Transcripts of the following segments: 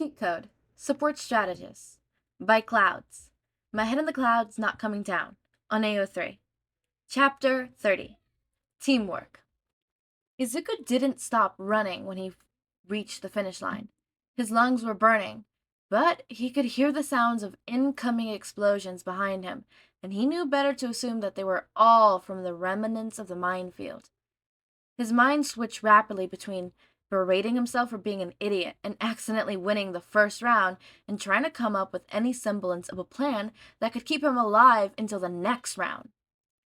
Cheat code. Support strategist. By clouds. My head in the clouds not coming down. On AO3. Chapter 30. Teamwork. Izuku didn't stop running when he reached the finish line. His lungs were burning, but he could hear the sounds of incoming explosions behind him, and he knew better to assume that they were all from the remnants of the minefield. His mind switched rapidly between berating himself for being an idiot and accidentally winning the first round and trying to come up with any semblance of a plan that could keep him alive until the next round.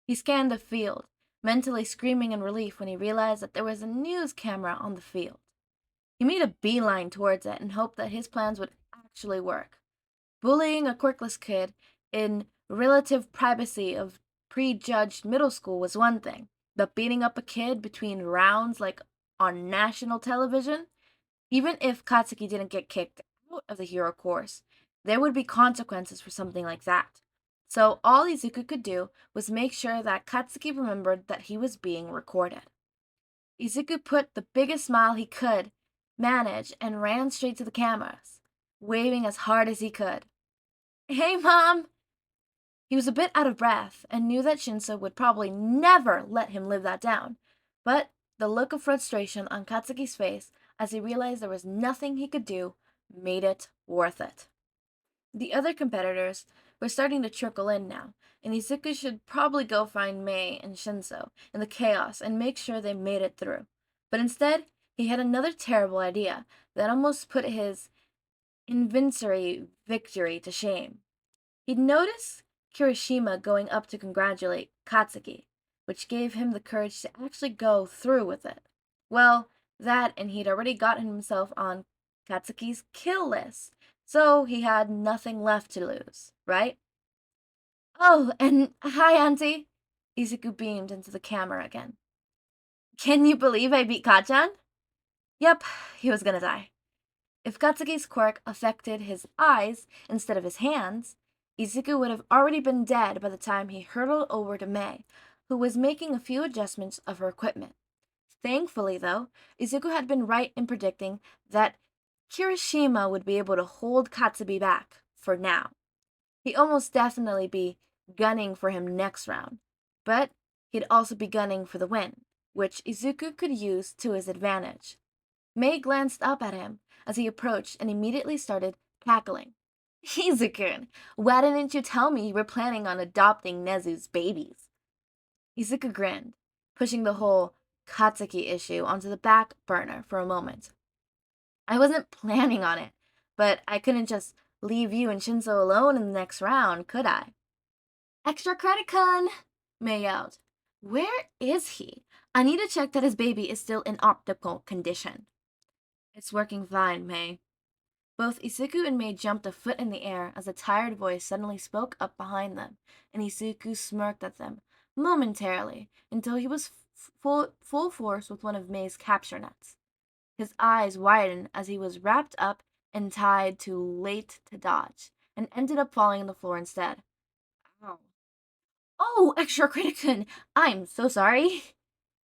He scanned the field, mentally screaming in relief when he realized that there was a news camera on the field. He made a beeline towards it and hoped that his plans would actually work. Bullying a quirkless kid in relative privacy of prejudged middle school was one thing, but beating up a kid between rounds like on national television, even if Katsuki didn't get kicked out of the hero course, there would be consequences for something like that. So all Izuku could do was make sure that Katsuki remembered that he was being recorded. Izuku put the biggest smile he could manage and ran straight to the cameras, waving as hard as he could. "Hey, Mom!" He was a bit out of breath and knew that Shinso would probably never let him live that down, but the look of frustration on Katsuki's face as he realized there was nothing he could do made it worth it. The other competitors were starting to trickle in now, and Izuku should probably go find Mei and Shinso in the chaos and make sure they made it through. But instead, he had another terrible idea that almost put his invincible victory to shame. He'd noticed Kirishima going up to congratulate Katsuki, which gave him the courage to actually go through with it. Well, that and he'd already gotten himself on Katsuki's kill list, so he had nothing left to lose, right? "Oh, and hi, Auntie!" Izuku beamed into the camera again. "Can you believe I beat Kachan?" Yep, he was gonna die. If Katsuki's quirk affected his eyes instead of his hands, Izuku would have already been dead by the time he hurtled over to Mei, who was making a few adjustments of her equipment. Thankfully, though, Izuku had been right in predicting that Kirishima would be able to hold Katsubi back, for now. He'd almost definitely be gunning for him next round, but he'd also be gunning for the win, which Izuku could use to his advantage. Mei glanced up at him as he approached and immediately started cackling. "Izuku, why didn't you tell me you were planning on adopting Nezu's babies?" Izuku grinned, pushing the whole Katsuki issue onto the back burner for a moment. "I wasn't planning on it, but I couldn't just leave you and Shinso alone in the next round, could I?" "Extra credit, Kun!" Mei yelled. "Where is he? I need to check that his baby is still in optimal condition." "It's working fine, Mei." Both Izuku and Mei jumped a foot in the air as a tired voice suddenly spoke up behind them, and Izuku smirked at them momentarily until he was full force with one of Mei's capture nets. His eyes widened as he was wrapped up and tied too late to dodge, and ended up falling on the floor instead. Ow. "Oh, extra criticun! I'm so sorry!"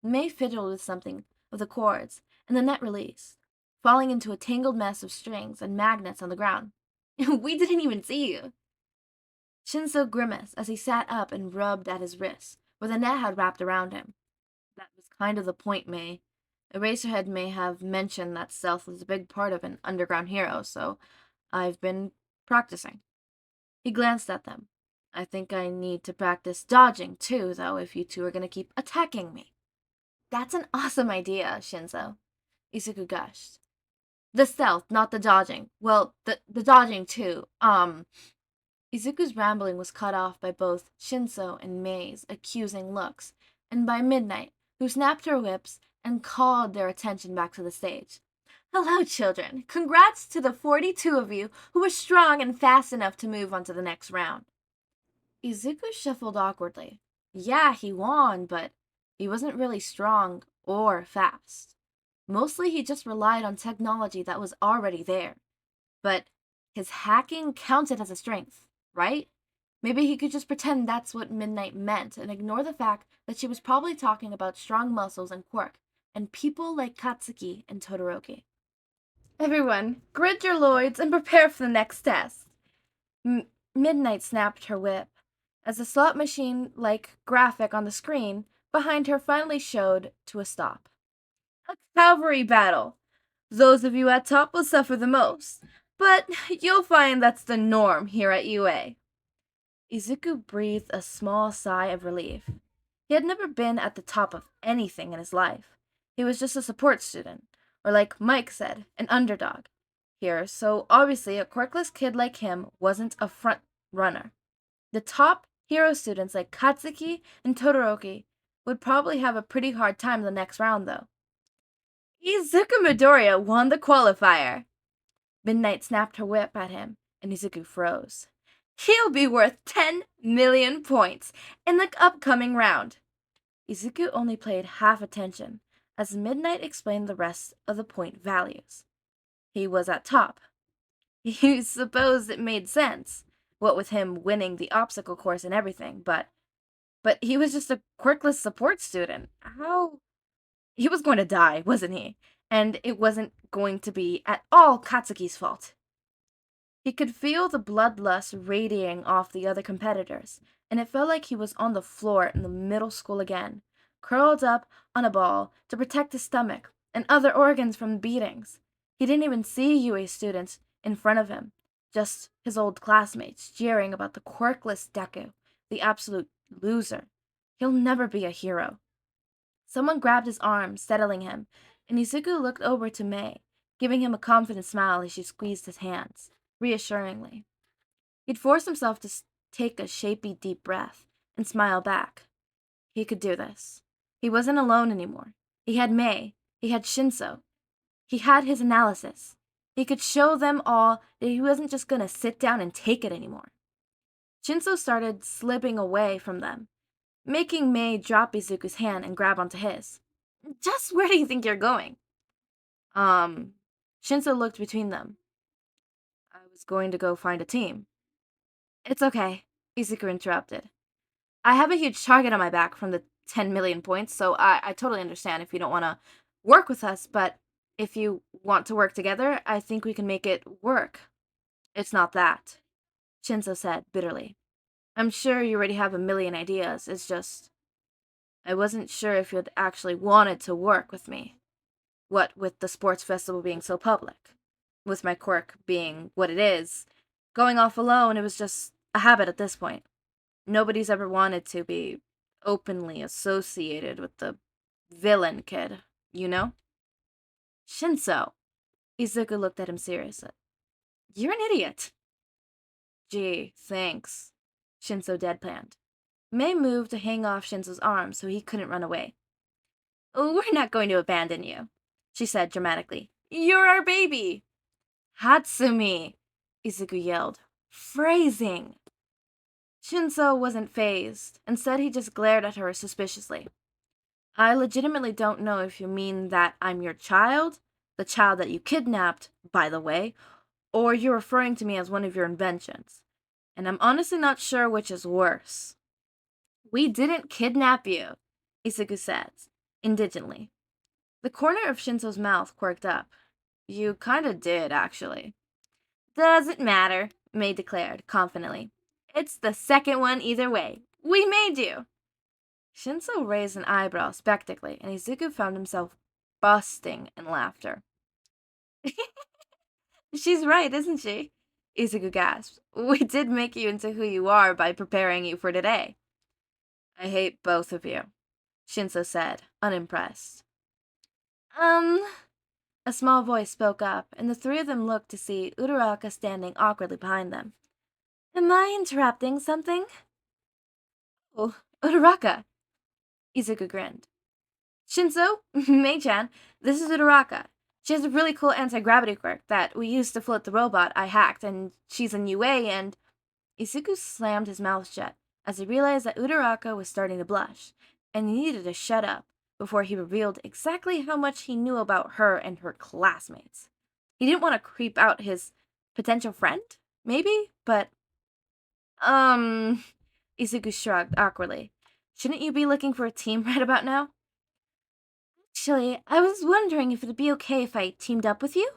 Mei fiddled with something of the cords, and the net released, falling into a tangled mess of strings and magnets on the ground. "We didn't even see you." Shinso grimaced as he sat up and rubbed at his wrist, where the net had wrapped around him. "That was kind of the point, Mei. Eraserhead may have mentioned that stealth was a big part of an underground hero, so I've been practicing." He glanced at them. "I think I need to practice dodging, too, though, if you two are going to keep attacking me." "That's an awesome idea, Shinso," Izuku gushed. "The stealth, not the dodging. Well, the dodging, too. Izuku's rambling was cut off by both Shinso and Mei's accusing looks, and by Midnight, who snapped her whips and called their attention back to the stage. "Hello, children. Congrats to the 42 of you who were strong and fast enough to move on to the next round." Izuku shuffled awkwardly. Yeah, he won, but he wasn't really strong or fast. Mostly he just relied on technology that was already there. But his hacking counted as a strength, right? Maybe he could just pretend that's what Midnight meant and ignore the fact that she was probably talking about strong muscles and Quirk, and people like Katsuki and Todoroki. Everyone, grid your loids and prepare for the next test. Midnight snapped her whip, as the slot machine-like graphic on the screen behind her finally showed to a stop. A cavalry battle! Those of you at top will suffer the most, but you'll find that's the norm here at UA. Izuku breathed a small sigh of relief. He had never been at the top of anything in his life. He was just a support student, or like Mike said, an underdog here, so obviously a quirkless kid like him wasn't a front runner. The top hero students like Katsuki and Todoroki would probably have a pretty hard time the next round, though. Izuku Midoriya won the qualifier. Midnight snapped her whip at him, and Izuku froze. He'll be worth 10 million points in the upcoming round. Izuku only paid half attention, as Midnight explained the rest of the point values. He was at top. He supposed it made sense, what with him winning the obstacle course and everything, but he was just a quirkless support student. How? He was going to die, wasn't he? And it wasn't going to be at all Katsuki's fault. He could feel the bloodlust radiating off the other competitors, and it felt like he was on the floor in the middle school again, curled up on a ball to protect his stomach and other organs from beatings. He didn't even see UA students in front of him, just his old classmates jeering about the quirkless Deku, the absolute loser. He'll never be a hero. Someone grabbed his arm, settling him, and Izuku looked over to Mei, giving him a confident smile as she squeezed his hands, reassuringly. He'd forced himself to take a shapy, deep breath and smile back. He could do this. He wasn't alone anymore. He had Mei. He had Shinso. He had his analysis. He could show them all that he wasn't just going to sit down and take it anymore. Shinso started slipping away from them, making Mei drop Izuku's hand and grab onto his. Just where do you think you're going? Shinso looked between them. I was going to go find a team. It's okay, Izuku interrupted. I have a huge target on my back from the 10 million points, so I totally understand if you don't want to work with us, but if you want to work together, I think we can make it work. It's not that, Shinso said bitterly. I'm sure you already have a million ideas, it's just I wasn't sure if you'd actually wanted to work with me. What with the sports festival being so public, with my quirk being what it is, going off alone, it was just a habit at this point. Nobody's ever wanted to be openly associated with the villain kid, you know? Shinso. Izuku looked at him seriously. You're an idiot. Gee, thanks. Shinso deadpanned. Mei moved to hang off Shinso's arm so he couldn't run away. We're not going to abandon you, she said dramatically. You're our baby. Hatsume, Izuku yelled. Phrasing. Shinso wasn't fazed. Instead, he just glared at her suspiciously. I legitimately don't know if you mean that I'm your child, the child that you kidnapped, by the way, or you're referring to me as one of your inventions. And I'm honestly not sure which is worse. We didn't kidnap you, Izuku said, indigently. The corner of Shinso's mouth quirked up. You kinda did, actually. Doesn't matter, Mei declared, confidently. It's the second one either way. We made you! Shinso raised an eyebrow spectacly, and Izuku found himself busting in laughter. She's right, isn't she? Izuku gasped. We did make you into who you are by preparing you for today. I hate both of you, Shinso said, unimpressed. A small voice spoke up, and the three of them looked to see Uraraka standing awkwardly behind them. Am I interrupting something? Oh, Uraraka! Izuku grinned. Shinso, Mei-chan, this is Uraraka. She has a really cool anti-gravity quirk that we used to float the robot I hacked, and she's in UA, and... Izuku slammed his mouth shut as he realized that Uraraka was starting to blush, and he needed to shut up before he revealed exactly how much he knew about her and her classmates. He didn't want to creep out his potential friend, maybe, but... Izuku shrugged awkwardly. Shouldn't you be looking for a team right about now? Actually, I was wondering if it'd be okay if I teamed up with you?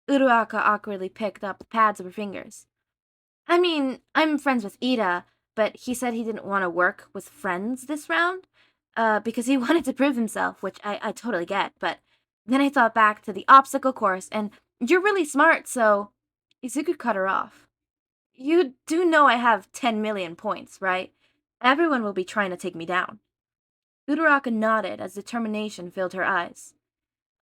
Uraraka awkwardly picked up the pads of her fingers. I mean, I'm friends with Ida, but he said he didn't want to work with friends this round, because he wanted to prove himself, which I totally get, but then I thought back to the obstacle course, and you're really smart, so... Izuku cut her off. You do know I have 10 million points, right? Everyone will be trying to take me down. Uraraka nodded as determination filled her eyes.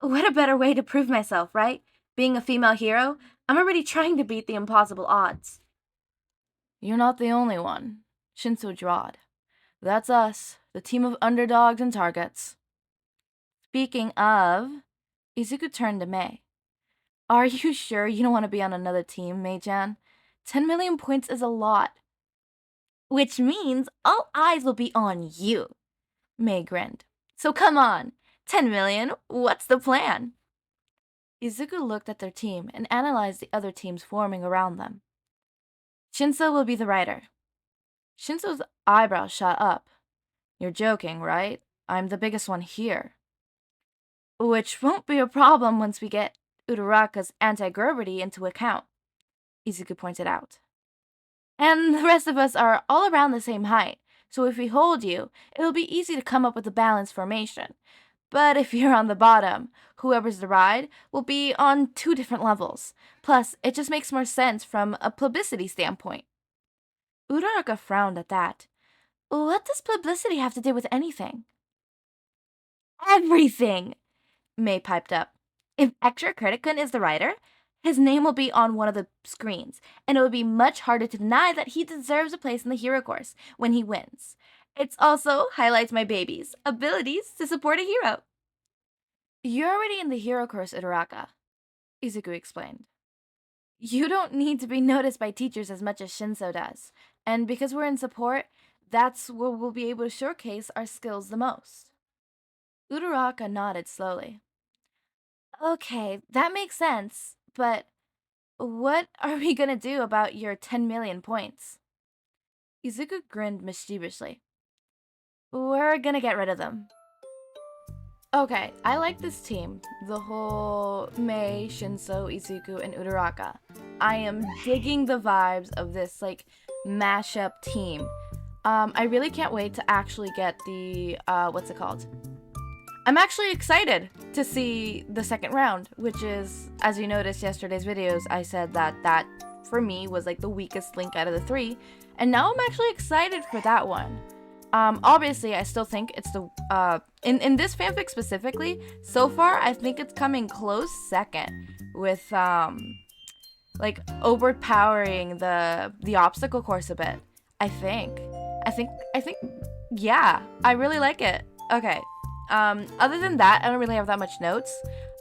What a better way to prove myself, right? Being a female hero, I'm already trying to beat the impossible odds. You're not the only one, Shinso drawled. That's us, the team of underdogs and targets. Speaking of, Izuku turned to Mei. Are you sure you don't want to be on another team, Mei-chan? 10 million points is a lot. Which means all eyes will be on you, Mei grinned. So come on, 10 million, what's the plan? Izuku looked at their team and analyzed the other teams forming around them. Shinso will be the rider. Shinso's eyebrows shot up. You're joking, right? I'm the biggest one here. Which won't be a problem once we get Uraraka's anti-gravity into account, Izuku pointed out. And the rest of us are all around the same height, so if we hold you, it'll be easy to come up with a balanced formation. But if you're on the bottom, whoever's the ride will be on 2 different levels. Plus, it just makes more sense from a publicity standpoint. Uraraka frowned at that. What does publicity have to do with anything? Everything! Mei piped up. If Extra Criticun is the writer, his name will be on one of the screens, and it would be much harder to deny that he deserves a place in the hero course when he wins. It also highlights my baby's abilities to support a hero. You're already in the hero course, Uraraka, Izuku explained. You don't need to be noticed by teachers as much as Shinso does, and because we're in support, that's where we'll be able to showcase our skills the most. Uraraka nodded slowly. Okay, that makes sense, but what are we gonna do about your 10 million points? Izuku grinned mischievously. We're gonna get rid of them. Okay, I like this team. The whole Mei, Shinso, Izuku, and Uraraka. I am digging the vibes of this, mashup team. I really can't wait to actually get the, what's it called? I'm actually excited to see the second round, which is, as you noticed yesterday's videos, I said that for me was the weakest link out of the 3, and now I'm actually excited for that one. Obviously, I still think it's the, in this fanfic specifically, so far, I think it's coming close second with, overpowering the obstacle course a bit. I think, yeah, I really like it. Okay. Other than that, I don't really have that much notes.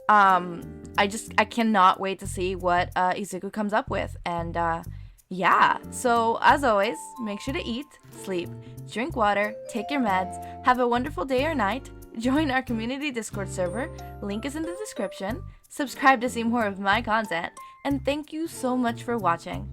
I cannot wait to see what Izuku comes up with, and yeah. So as always, make sure to eat, sleep, drink water, take your meds, have a wonderful day or night, join our community Discord server, link is in the description, subscribe to see more of my content, and thank you so much for watching.